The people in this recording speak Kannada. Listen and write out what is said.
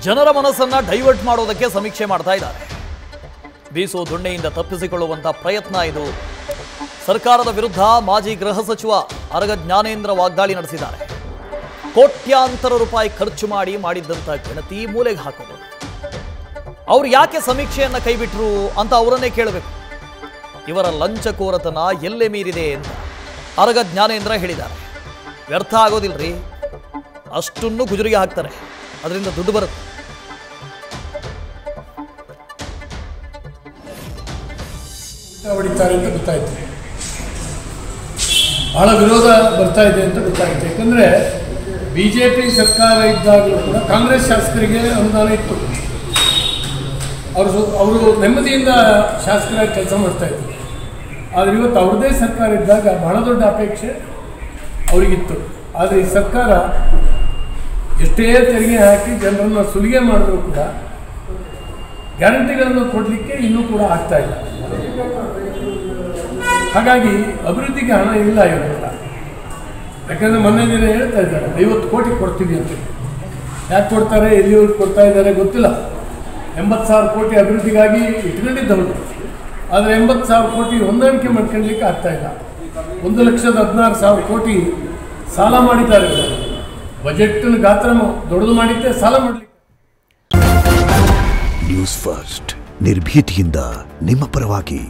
ಜನರ ಮನಸ್ಸನ್ನ ಡೈವರ್ಟ್ ಮಾಡೋದಕ್ಕೆ ಸಮೀಕ್ಷೆ ಮಾಡ್ತಾ ಇದ್ದಾರೆ. ಬೀಸೋ ದೊಣ್ಣೆಯಿಂದ ತಪ್ಪಿಸಿಕೊಳ್ಳುವಂತ ಪ್ರಯತ್ನ ಇದು. ಸರ್ಕಾರದ ವಿರುದ್ಧ ಮಾಜಿ ಗೃಹ ಸಚಿವ ಆರಗ ಜ್ಞಾನೇಂದ್ರ ವಾಗ್ದಾಳಿ ನಡೆಸಿದ್ದಾರೆ. ಕೋಟ್ಯಾಂತರ ರೂಪಾಯಿ ಖರ್ಚು ಮಾಡಿದ್ದಂತ ಗಣತಿ ಮೂಲೆಗೆ ಹಾಕೋದು. ಅವ್ರು ಯಾಕೆ ಸಮೀಕ್ಷೆಯನ್ನ ಕೈಬಿಟ್ರು ಅಂತ ಅವರನ್ನೇ ಕೇಳಬೇಕು. ಇವರ ಲಂಚಕೋರತನ ಎಲ್ಲೇ ಮೀರಿದೆ ಅಂತ ಆರಗ ಜ್ಞಾನೇಂದ್ರ ಹೇಳಿದ್ದಾರೆ. ವ್ಯರ್ಥ ಆಗೋದಿಲ್ರಿ, ಅಷ್ಟನ್ನು ಗುಜರಿಗೆ ಹಾಕ್ತಾರೆ, ಅದರಿಂದ ದುಡ್ಡು ಬರುತ್ತೆ. ಹೊಡಿತಾರೆ ಅಂತ ಗೊತ್ತಾಯ್ತು, ಬಹಳ ವಿರೋಧ ಬರ್ತಾ ಇದೆ ಅಂತ ಗೊತ್ತಾಯ್ತು. ಯಾಕಂದರೆ BJP ಸರ್ಕಾರ ಇದ್ದಾಗಲೂ ಕೂಡ ಕಾಂಗ್ರೆಸ್ ಶಾಸಕರಿಗೆ ಅನುದಾನ ಇತ್ತು. ಅವರು ನೆಮ್ಮದಿಯಿಂದ ಶಾಸಕರಾಗಿ ಕೆಲಸ ಮಾಡ್ತಾಯಿದ್ರು. ಆದರೆ ಇವತ್ತು ಅವ್ರದ್ದೇ ಸರ್ಕಾರ ಇದ್ದಾಗ ಬಹಳ ದೊಡ್ಡ ಅಪೇಕ್ಷೆ ಅವರಿಗಿತ್ತು. ಆದರೆ ಈ ಸರ್ಕಾರ ಎಷ್ಟೇ ತೆರಿಗೆ ಹಾಕಿ ಜನರನ್ನು ಸುಲಿಗೆ ಮಾಡಿದ್ರು ಕೂಡ ಗ್ಯಾರಂಟಿಗಳನ್ನು ಕೊಡಲಿಕ್ಕೆ ಇನ್ನೂ ಕೂಡ ಆಗ್ತಾ ಇಲ್ಲ. ಹಾಗಾಗಿ ಅಭಿವೃದ್ಧಿಗೆ ಹಣ ಇಲ್ಲ ಇರೋಲ್ಲ. ಯಾಕಂದರೆ ಮೊನ್ನೆ ದಿನ ಹೇಳ್ತಾ ಇದ್ದಾರೆ 50 ಕೋಟಿ ಕೊಡ್ತೀವಿ ಅಂತ. ಯಾಕೆ ಕೊಡ್ತಾರೆ, ಎಲ್ಲಿವರೆಗೆ ಕೊಡ್ತಾ ಇದ್ದಾರೆ ಗೊತ್ತಿಲ್ಲ. 80,000 ಕೋಟಿ ಅಭಿವೃದ್ಧಿಗಾಗಿ ಇಟ್ಕೊಂಡಿದ್ದವರು. ಆದರೆ 80,000 ಕೋಟಿ ಹೊಂದಾಣಿಕೆ ಮಾಡ್ಕೊಳ್ಳಲಿಕ್ಕೆ ಆಗ್ತಾ ಇಲ್ಲ. 1,16,000 ಕೋಟಿ ಸಾಲ ಮಾಡಿದ್ದಾರೆ. ಬಜೆಟ್ನ ಗಾತ್ರ ದೊಡ್ಡದು ಮಾಡಿದ್ದೆ ಸಾಲ ಮಾಡಲಿಕ್ಕೆ. ನ್ಯೂಸ್ ಫಸ್ಟ್ ನಿರ್ಭೀತಿಯಿಂದ ನಿಮ್ಮ ಪರವಾಗಿ.